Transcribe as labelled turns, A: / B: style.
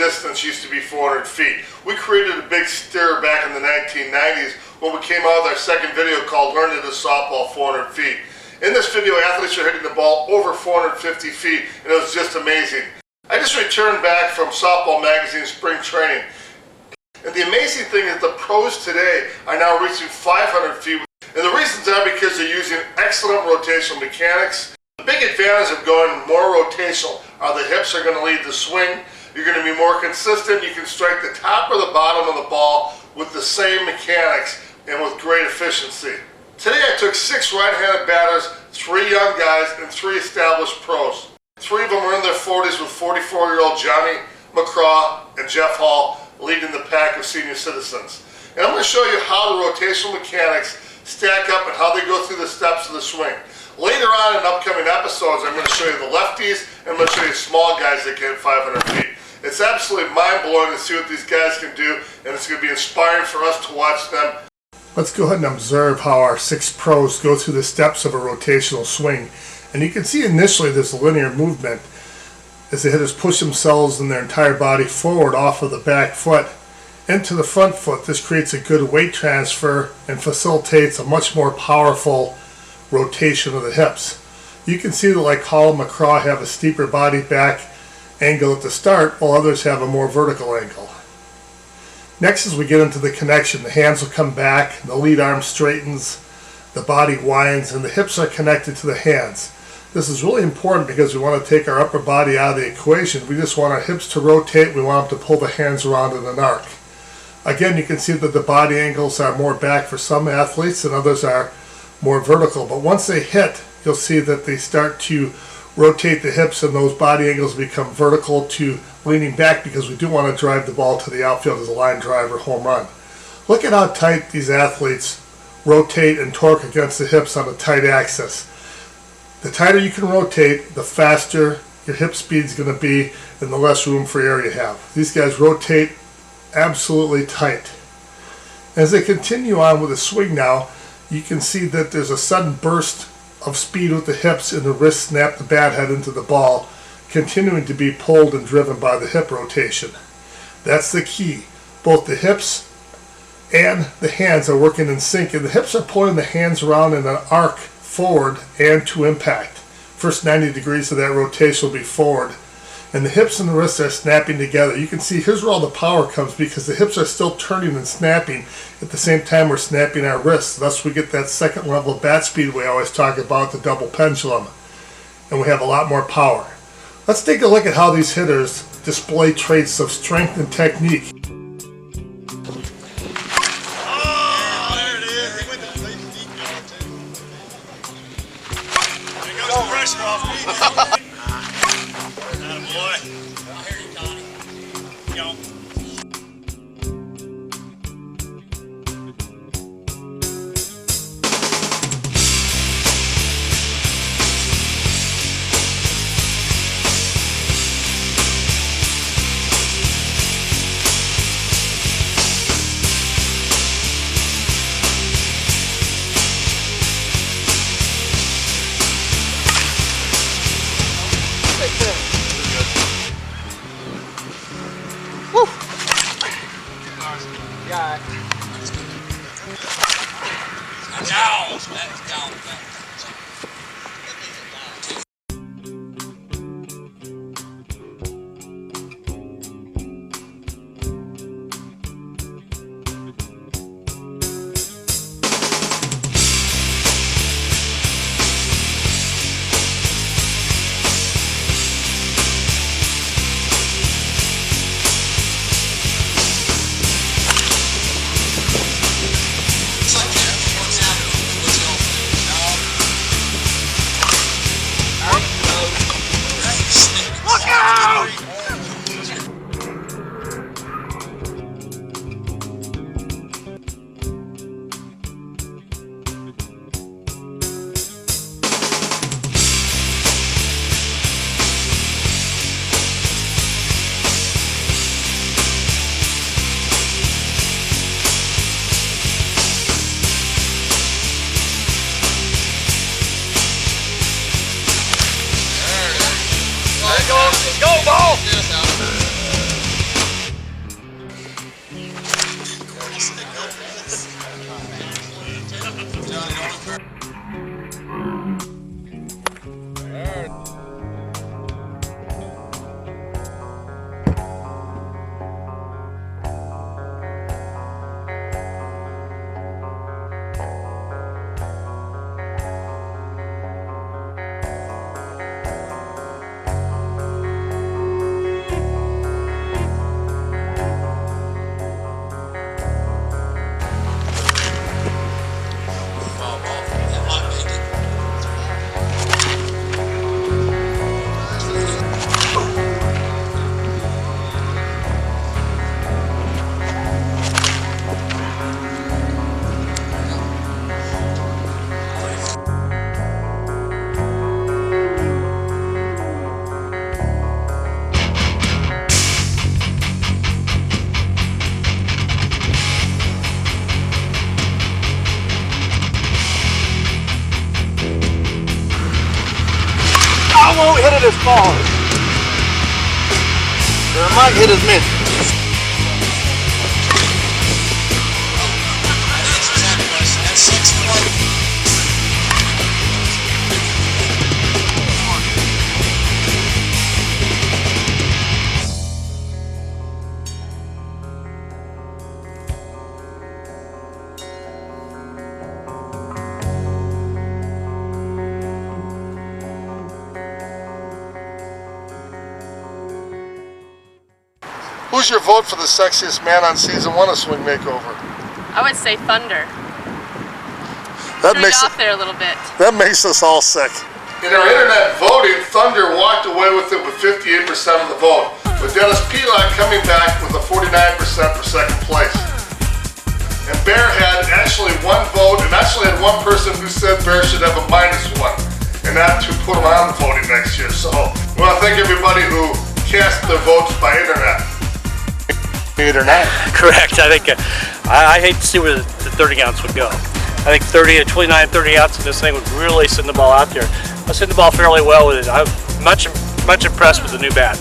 A: distance used to be 400 feet. We created a big stir back in the 1990s when we came out with our second video called Learn to Hit a Softball 400 feet. In this video, athletes are hitting the ball over 450 feet, and it was just amazing. I just returned back from Softball Magazine spring training, and the amazing thing is the pros today are now reaching 500 feet, and the reasons are because they're using excellent rotational mechanics. The big advantage of going more rotational are the hips are going to lead the swing. You're going to be more consistent. You can strike the top or the bottom of the ball with the same mechanics and with great efficiency. Today I took 6 right-handed batters, 3 young guys, and 3 established pros. 3 of them are in their 40s with 44-year-old Johnny McCraw and Jeff Hall leading the pack of senior citizens. And I'm going to show you how the rotational mechanics stack up and how they go through the steps of the swing. Later on in upcoming episodes, I'm going to show you the lefties and I'm going to show you small guys that can hit 500 feet. It's absolutely mind-blowing to see what these guys can do, and it's going to be inspiring for us to watch them. Let's go ahead and observe how our 6 pros go through the steps of a rotational swing. And you can see initially there's a linear movement as the hitters push themselves and their entire body forward off of the back foot into the front foot. This creates a good weight transfer and facilitates a much more powerful rotation of the hips. You can see that like Hall and McCraw have a steeper body back angle at the start, while others have a more vertical angle. Next, as we get into the connection, the hands will come back, the lead arm straightens, the body winds, and the hips are connected to the hands. This is really important because we want to take our upper body out of the equation. We just want our hips to rotate. We want them to pull the hands around in an arc. Again, you can see that the body angles are more back for some athletes and others are more vertical. But once they hit, you'll see that they start to rotate the hips and those body angles become vertical to leaning back because we do want to drive the ball to the outfield as a line drive or home run. Look at how tight these athletes rotate and torque against the hips on a tight axis. The tighter you can rotate, the faster your hip speed is going to be and the less room for air you have. These guys rotate absolutely tight. As they continue on with the swing now, you can see that there's a sudden burst of speed with the hips and the wrist snap the bat head into the ball, continuing to be pulled and driven by the hip rotation. That's the key. Both the hips and the hands are working in sync, and the hips are pulling the hands around in an arc forward and to impact. First 90 degrees of that rotation will be forward, and the hips and the wrists are snapping together. You can see here's where all the power comes because the hips are still turning and snapping at the same time we're snapping our wrists. Thus we get that second level of bat speed we always talk about, the double pendulum, and we have a lot more power. Let's take a look at how these hitters display traits of strength and technique.
B: Oh, there it is. He went to the deep ball too. There goes the pressure off me. Atta boy. I hear you, Connie. Yo.
C: Got it.
B: That's down.
A: I won't hit it as far. Or I might hit as many. Who's your vote for the sexiest man on season 1 of Swing Makeover?
C: I would say Thunder.
A: That makes
C: off there a little bit.
A: That makes us all sick. In our internet voting, Thunder walked away with it with 58% of the vote, with Dennis Pelak coming back with a 49% for second place. And Bear had actually one vote, and actually had one person who said Bear should have a -1, and that to put him on the voting next year. So we want to thank everybody who cast their votes by internet. Internet.
D: Correct. I think I hate to see where the 30 ounce would go. I think 29, 30 ounce in this thing would really send the ball out there. I sent the ball fairly well with it. I'm much impressed with the new bat.